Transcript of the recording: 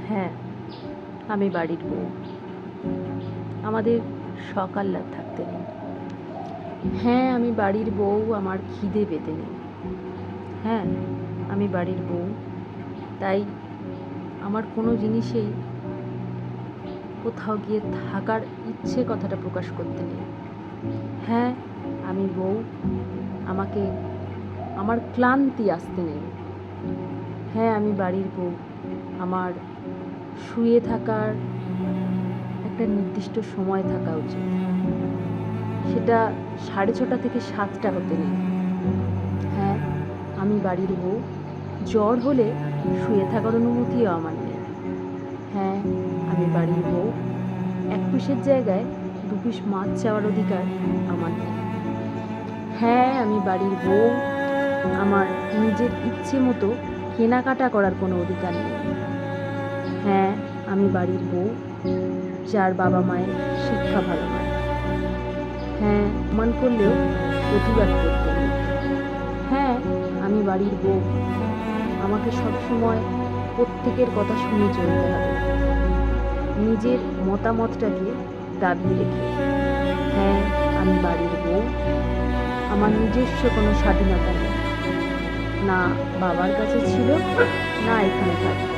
হ্যাঁ, আমি বাড়ির বউ। আমাদের সকাল রাত থাকতে নেই। হ্যাঁ, আমি বাড়ির বউ, আমার খিদে পেতে নেই। হ্যাঁ, আমি বাড়ির বউ, তাই আমার কোনো জিনিসেই কোথাও গিয়ে থাকার ইচ্ছে কথাটা প্রকাশ করতে নেই। হ্যাঁ, আমি বউ, আমাকে আমার ক্লান্তি আসতে নেই। হ্যাঁ, আমি বাড়ির বউ, আমার শুয়ে থাকার একটা নির্দিষ্ট সময় থাকা উচিত। সেটা 6:30 থেকে 7টা হতে নেই। হ্যাঁ, আমি বাড়ির বউ, জ্বর হলে শুয়ে থাকার অনুমতিও আমার নেই। হ্যাঁ, আমি বাড়ির বউ, 1 পিসের জায়গায় 2 পিস মাছ চাওয়ার অধিকার আমার নেই। হ্যাঁ, আমি বাড়ির বউ, আমার নিজের ইচ্ছে মতো কেনাকাটা করার কোনো অধিকার নেই। হ্যাঁ, আমি বাড়ির বউ, যার বাবা মায়ের শিক্ষা ভালো নয়। হ্যাঁ, অপমান করলেও প্রতিবাদ করতে নেই। হ্যাঁ, আমি বাড়ির বউ, আমাকে সবসময় প্রত্যেকের কথা শুনে চলতে হবে, নিজের মতামতটাকে দাবিয়ে রেখে। হ্যাঁ, আমি বাড়ির বউ, আমার নিজস্ব কোনো স্বাধীনতা নেই, না বাবার কাছে ছিল, না এখানে থাকবে।